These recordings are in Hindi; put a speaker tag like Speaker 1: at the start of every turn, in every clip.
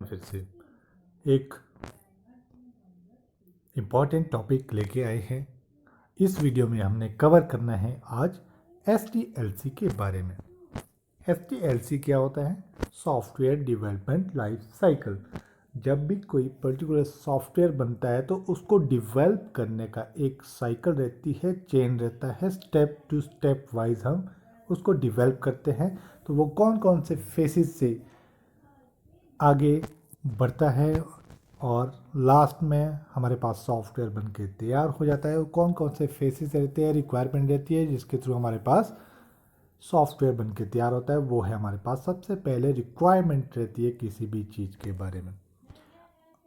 Speaker 1: फिर से एक इम्पॉर्टेंट टॉपिक लेके आए हैं। इस वीडियो में हमने कवर करना है आज SDLC के बारे में। SDLC क्या होता है? Software development life cycle. जब भी कोई पर्टिकुलर सॉफ्टवेयर बनता है तो उसको डेवलप करने का एक साइकिल रहती है, चेन रहता है, स्टेप टू स्टेप वाइज हम उसको डेवलप करते हैं। तो वो कौन कौन से फेसेस से आगे बढ़ता है और लास्ट में हमारे पास सॉफ्टवेयर बन के तैयार हो जाता है। वो कौन कौन से फेसेस रहते हैं, रिक्वायरमेंट रहती है जिसके थ्रू हमारे पास सॉफ्टवेयर बन के तैयार होता है, वो है हमारे पास सबसे पहले रिक्वायरमेंट रहती है किसी भी चीज़ के बारे में।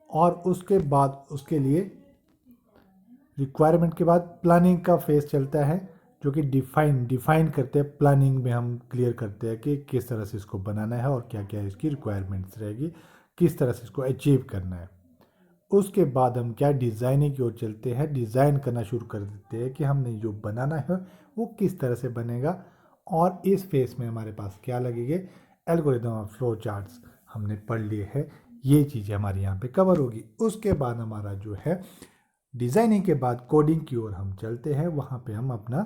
Speaker 1: और उसके बाद उसके लिए रिक्वायरमेंट के बाद प्लानिंग का फेज चलता है, जो कि डिफाइन करते हैं। प्लानिंग में हम क्लियर करते हैं कि किस तरह से इसको बनाना है और क्या क्या इसकी रिक्वायरमेंट्स रहेगी, किस तरह से इसको अचीव करना है। उसके बाद हम क्या डिज़ाइनिंग की ओर चलते हैं, डिज़ाइन करना शुरू कर देते हैं कि हमने जो बनाना है वो किस तरह से बनेगा। और इस फेस में हमारे पास क्या लगेंगे, एल्गोरिदम और फ्लो चार्ट्स हमने पढ़ लिए हैं। ये चीज़ें हमारी यहाँ पे कवर होगी। उसके बाद हमारा जो है डिज़ाइनिंग के बाद कोडिंग की ओर हम चलते हैं। वहाँ पे हम अपना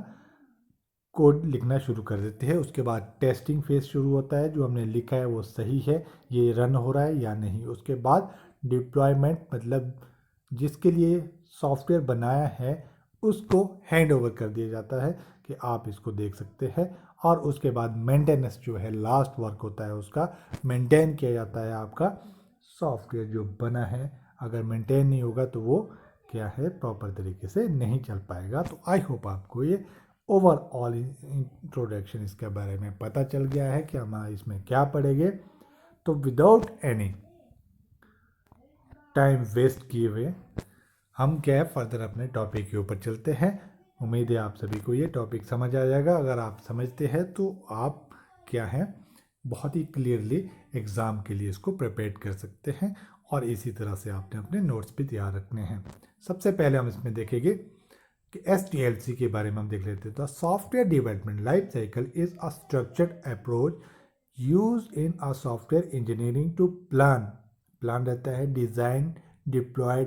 Speaker 1: कोड लिखना शुरू कर देते हैं। उसके बाद टेस्टिंग फेज शुरू होता है, जो हमने लिखा है वो सही है, ये रन हो रहा है या नहीं। उसके बाद डिप्लॉयमेंट, मतलब जिसके लिए सॉफ्टवेयर बनाया है उसको हैंड ओवर कर दिया जाता है कि आप इसको देख सकते हैं। और उसके बाद मेंटेनेंस जो है, लास्ट वर्क होता है उसका, मेंटेन किया जाता है आपका सॉफ्टवेयर जो बना है। अगर मेंटेन नहीं होगा तो वो क्या है, प्रॉपर तरीके से नहीं चल पाएगा। तो आई होप आपको ये ओवरऑल इंट्रोडक्शन इसके बारे में पता चल गया है कि हम इसमें क्या पढ़ेंगे। तो विदाउट एनी टाइम वेस्ट किए हुए हम क्या है फर्दर अपने टॉपिक के ऊपर चलते हैं। उम्मीद है आप सभी को ये टॉपिक समझ आ जाएगा। अगर आप समझते हैं तो आप क्या है बहुत ही क्लियरली एग्ज़ाम के लिए इसको प्रिपेयर कर सकते हैं। और इसी तरह से आपने अपने नोट्स भी तैयार रखने हैं। सबसे पहले हम इसमें देखेंगे कि SDLC के बारे में हम देख लेते हैं। तो software development life cycle is a structured approach use in a software engineering to plan रहता है, डिज़ाइन, डिप्लॉय,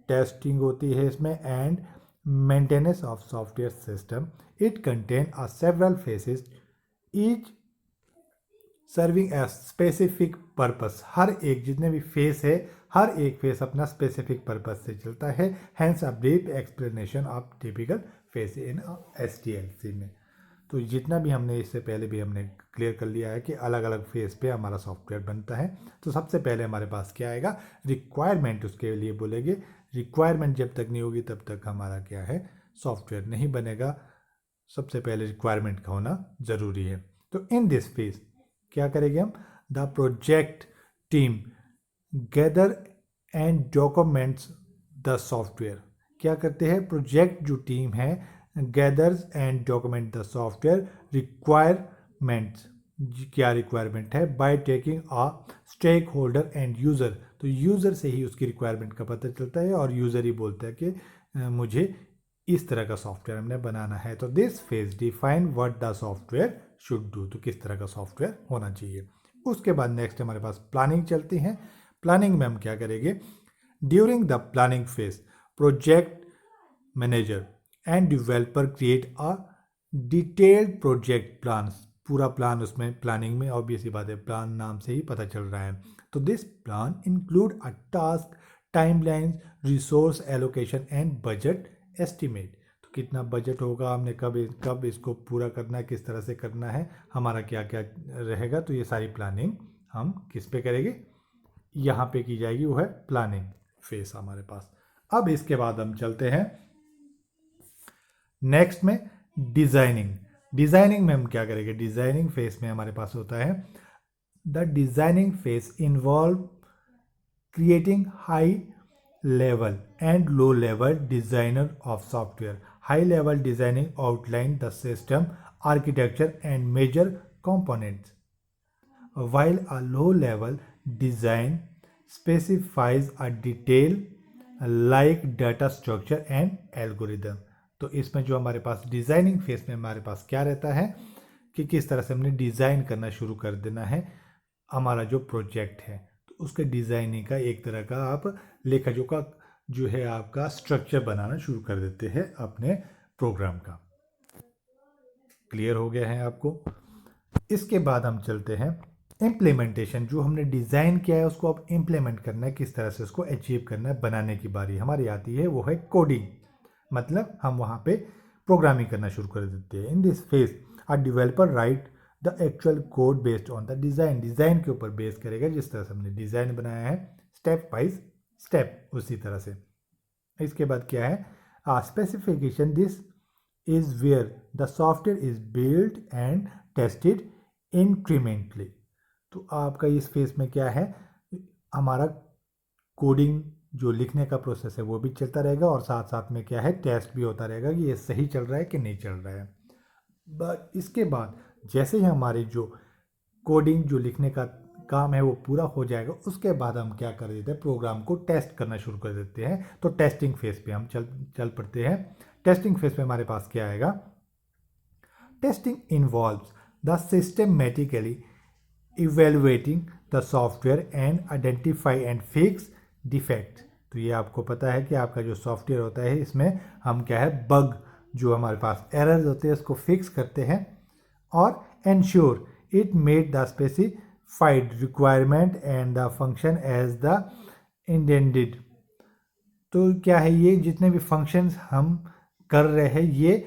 Speaker 1: टेस्टिंग होती है इसमें, and maintenance of software system. It contain a several phases, each serving a specific purpose. हर एक जितने भी फेस है, हर एक फेस अपना स्पेसिफिक पर्पस से चलता है। Hence a brief explanation of typical phase in SDLC में। तो जितना भी हमने इससे पहले भी हमने क्लियर कर लिया है कि अलग अलग फेस पे हमारा सॉफ्टवेयर बनता है। तो सबसे पहले हमारे पास क्या आएगा, रिक्वायरमेंट। उसके लिए बोलेंगे रिक्वायरमेंट जब तक नहीं होगी तब तक हमारा क्या है सॉफ्टवेयर नहीं बनेगा। सबसे पहले रिक्वायरमेंट का होना ज़रूरी है। तो इन दिस फेज क्या करेंगे हम, the project team gather and documents the software. क्या करते हैं, प्रोजेक्ट जो टीम है gathers and document the software requirements. क्या रिक्वायरमेंट है, by taking a stakeholder and user. तो यूज़र से ही उसकी रिक्वायरमेंट का पता चलता है और यूज़र ही बोलता है कि मुझे इस तरह का सॉफ्टवेयर हमने बनाना है। तो this phase define what the software should do. तो किस तरह का सॉफ्टवेयर होना चाहिए। उसके बाद नेक्स्ट हमारे पास प्लानिंग चलती है। प्लानिंग में हम क्या करेंगे, during the planning phase project manager end developer create a detailed project plan. पूरा प्लान उसमें, प्लानिंग में ऑब्वियसली बात है, प्लान नाम से ही पता चल रहा है। तो this plan include a task, timelines, resource allocation and budget estimate. तो कितना बजट होगा, हमने कब कब इसको पूरा करना है, किस तरह से करना है, हमारा क्या क्या रहेगा। तो ये सारी प्लानिंग हम किस पे करेंगे, यहाँ पे की जाएगी, वो है प्लानिंग फेस हमारे पास। अब इसके बाद हम चलते हैं नेक्स्ट में डिजाइनिंग। डिजाइनिंग में हम क्या करेंगे, डिजाइनिंग फेस में हमारे पास होता है the designing face involve creating high level and low level designer of software. High level designing outline the system architecture and major components, while a low level design specifies a detail like data structure and algorithm. तो इसमें जो हमारे पास डिज़ाइनिंग फेस में हमारे पास क्या रहता है कि किस तरह से हमने डिज़ाइन करना शुरू कर देना है हमारा जो प्रोजेक्ट है, तो उसके डिज़ाइनिंग का एक तरह का आप लेखा जोखा जो है आपका स्ट्रक्चर बनाना शुरू कर देते हैं अपने प्रोग्राम का। क्लियर हो गया है आपको? इसके बाद हम चलते हैं इम्प्लीमेंटेशन। जो हमने डिज़ाइन किया है उसको अब इम्प्लीमेंट करना है, किस तरह से उसको अचीव करना है, बनाने की बारी हमारी आती है, वो है कोडिंग। मतलब हम वहाँ पे प्रोग्रामिंग करना शुरू कर देते हैं। In this phase a developer right the actual code based on the design. Design के ऊपर बेस करेगा, जिस तरह से हमने डिज़ाइन बनाया है स्टेप बाइज स्टेप, उसी तरह से। इसके बाद क्या है, specification. This is where the software is build and tested incrementally. तो आपका इस फेज में क्या है, हमारा कोडिंग जो लिखने का प्रोसेस है वो भी चलता रहेगा, और साथ साथ में क्या है, टेस्ट भी होता रहेगा कि ये सही चल रहा है कि नहीं चल रहा है। बट इसके बाद जैसे ही हमारी जो कोडिंग जो लिखने का काम है वो पूरा हो जाएगा, उसके बाद हम क्या कर देते हैं, प्रोग्राम को टेस्ट करना शुरू कर देते हैं। तो टेस्टिंग फेज पे हम चल पड़ते हैं। टेस्टिंग फेज पे हमारे पास क्या आएगा, testing involves the systematically evaluating the software and identify and fix defect. तो ये आपको पता है कि आपका जो सॉफ्टवेयर होता है इसमें हम क्या है, बग जो हमारे पास एरर्स होते हैं उसको फिक्स करते हैं, और ensure it met the specified requirement and the function as the intended. तो क्या है, ये जितने भी फंक्शंस हम कर रहे हैं ये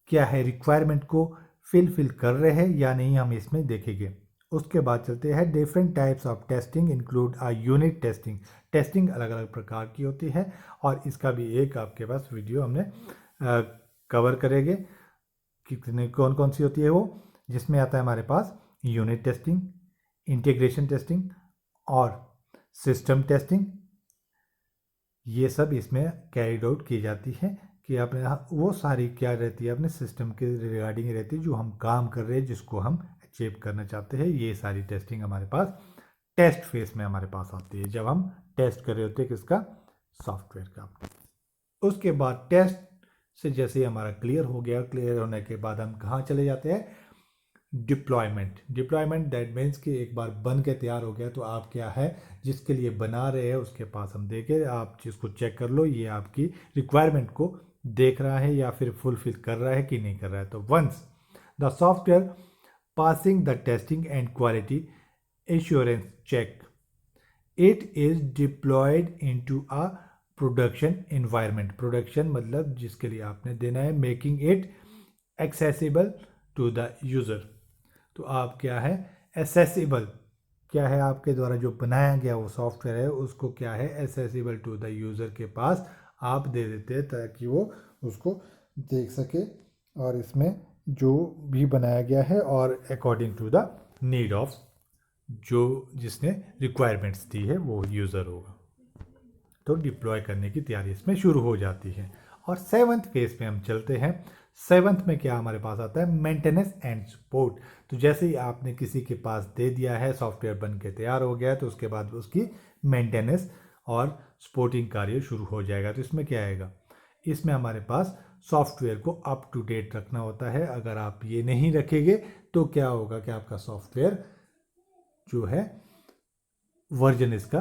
Speaker 1: क्या है, रिक्वायरमेंट को फिल कर रहे हैं या नहीं, हम इसमें देखेंगे। उसके बाद चलते हैं different types of testing include a unit testing. Testing अलग अलग प्रकार की होती है, और इसका भी एक आपके पास वीडियो हमने कवर करेंगे कि कौन कौन सी होती है वो, जिसमें आता है हमारे पास यूनिट टेस्टिंग, इंटीग्रेशन टेस्टिंग और सिस्टम टेस्टिंग। ये सब इसमें कैरिड आउट की जाती है कि आपने वो सारी क्या रहती है, अपने सिस्टम के रिगार्डिंग रहती है जो हम काम कर रहे हैं, जिसको हम अचीव करना चाहते हैं। ये सारी टेस्टिंग हमारे पास टेस्ट फेज में हमारे पास आती है, जब हम टेस्ट कर रहे होते हैं किसका, सॉफ्टवेयर का। उसके बाद टेस्ट से जैसे ही हमारा क्लियर हो गया, क्लियर होने के बाद हम कहाँ चले जाते हैं, डिप्लॉयमेंट। डिप्लॉयमेंट दैट मीन्स कि एक बार बन के तैयार हो गया तो आप क्या है, जिसके लिए बना रहे हैं उसके पास हम देखें, आप जिसको चेक कर लो ये आपकी रिक्वायरमेंट को देख रहा है या फिर फुलफिल कर रहा है कि नहीं कर रहा है। तो once the software passing the testing and quality assurance check, it is deployed into a production environment। production मतलब जिसके लिए आपने देना है, making it accessible to the user। तो आप क्या है, accessible क्या है, आपके द्वारा जो बनाया गया वो सॉफ्टवेयर है उसको क्या है, accessible to the user के पास आप दे देते हैं ताकि वो उसको देख सके, और इसमें जो भी बनाया गया है और according to the need of जो जिसने रिक्वायरमेंट्स दी है वो यूज़र होगा। तो डिप्लॉय करने की तैयारी इसमें शुरू हो जाती है। और 7th फेज में हम चलते हैं। 7th में क्या हमारे पास आता है, मेंटेनेंस एंड सपोर्ट। तो जैसे ही आपने किसी के पास दे दिया है, सॉफ्टवेयर बन के तैयार हो गया है, तो उसके बाद उसकी मेंटेनेंस और सपोर्टिंग कार्य शुरू हो जाएगा। तो इसमें क्या आएगा, इसमें हमारे पास सॉफ्टवेयर को अप टू डेट रखना होता है। अगर आप ये नहीं रखेंगे तो क्या होगा कि आपका सॉफ्टवेयर जो है वर्जन इसका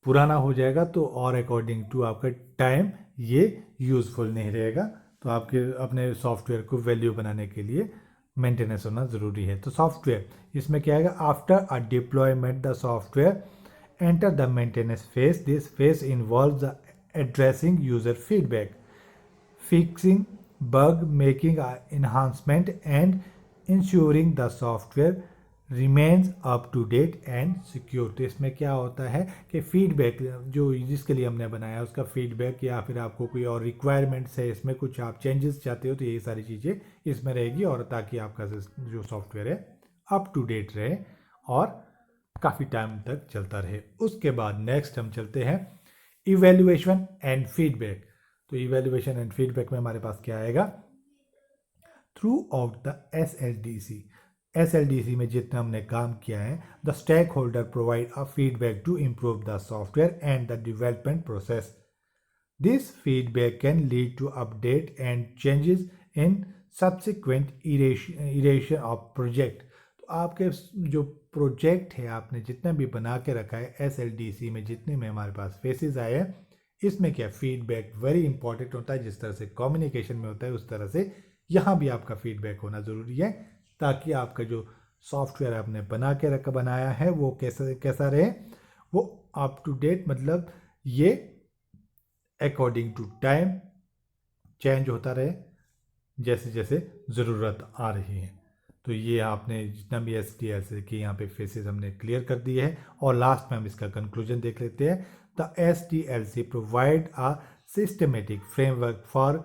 Speaker 1: पुराना हो जाएगा, तो और अकॉर्डिंग टू आपका टाइम ये यूज़फुल नहीं रहेगा। तो आपके अपने सॉफ्टवेयर को वैल्यू बनाने के लिए मेंटेनेंस होना ज़रूरी है। तो सॉफ्टवेयर इसमें क्या आएगा, after a deployment the software enter the maintenance phase. This phase involve the addressing user feedback, fixing bug, making enhancement and ensuring the software remains up to date and secure। तो इसमें क्या होता है कि फीडबैक जो जिसके लिए हमने बनाया उसका फीडबैक, या फिर आपको कोई और रिक्वायरमेंट्स है इसमें कुछ आप चेंजेस चाहते हो, तो ये सारी चीज़ें इसमें रहेगी, और ताकि आपका जो सॉफ्टवेयर है अप टू डेट रहे और काफ़ी टाइम तक चलता रहे। उसके बाद नेक्स्ट हम चलते हैं इवेल्युएशन एंड फीडबैक। तो इवेल्युएशन एंड फीडबैक में हमारे पास क्या आएगा, थ्रू आउट द एसएलडीसी में जितना हमने काम किया है, the stakeholder provide a feedback to improve the software and the development process. This feedback can lead to update and changes in subsequent iteration of project. तो आपके जो प्रोजेक्ट है आपने जितना भी बना के रखा है SLDC में, जितने में हमारे पास फेसेस आए हैं, इसमें क्या फीडबैक वेरी इंपॉर्टेंट होता है। जिस तरह से कम्युनिकेशन में होता है उस तरह से यहाँ भी आपका फीडबैक होना ज़रूरी है, ताकि आपका जो सॉफ्टवेयर आपने बनाया है वो कैसा रहे, वो अप टू डेट, मतलब ये अकॉर्डिंग टू टाइम चेंज होता रहे जैसे जैसे ज़रूरत आ रही है। तो ये आपने जितना भी SDLC की यहाँ पे फेसेस हमने क्लियर कर दिए हैं। और लास्ट में हम इसका कंक्लूजन देख लेते हैं। The SDLC provide a systematic framework for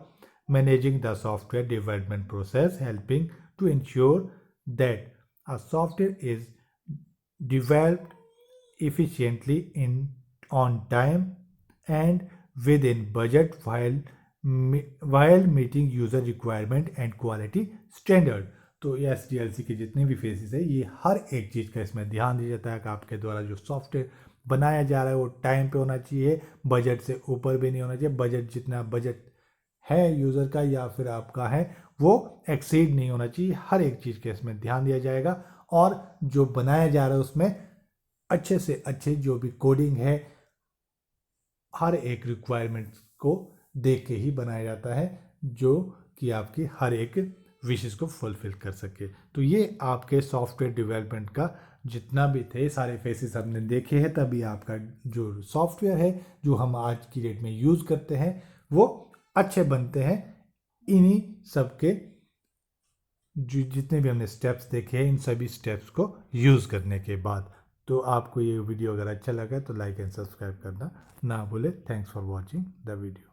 Speaker 1: managing the software development process, helping to ensure that a software is developed efficiently on time and within budget while meeting user requirement and quality standard। तो ये SDLC के जितने भी फेसेस है, ये हर एक चीज़ का इसमें ध्यान दिया जाता है कि आपके द्वारा जो सॉफ्टवेयर बनाया जा रहा है वो टाइम पे होना चाहिए, बजट से ऊपर भी नहीं होना चाहिए। बजट जितना बजट है यूज़र का या फिर आपका है वो एक्सीड नहीं होना चाहिए। हर एक चीज़ के इसमें ध्यान दिया जाएगा और जो बनाया जा रहा है उसमें अच्छे से अच्छे जो भी कोडिंग है हर एक रिक्वायरमेंट को देख के ही बनाया जाता है, जो कि आपकी हर एक विशेष को फुलफिल कर सके। तो ये आपके सॉफ्टवेयर डेवलपमेंट का जितना भी थे सारे फेसेस हमने देखे हैं, तभी आपका जो सॉफ्टवेयर है जो हम आज की डेट में यूज़ करते हैं वो अच्छे बनते हैं। इन्हीं सब के जो जितने भी हमने स्टेप्स देखे हैं, इन सभी स्टेप्स को यूज़ करने के बाद। तो आपको ये वीडियो अगर अच्छा लगा तो लाइक एंड सब्सक्राइब करना ना भूले। Thanks for watching the video.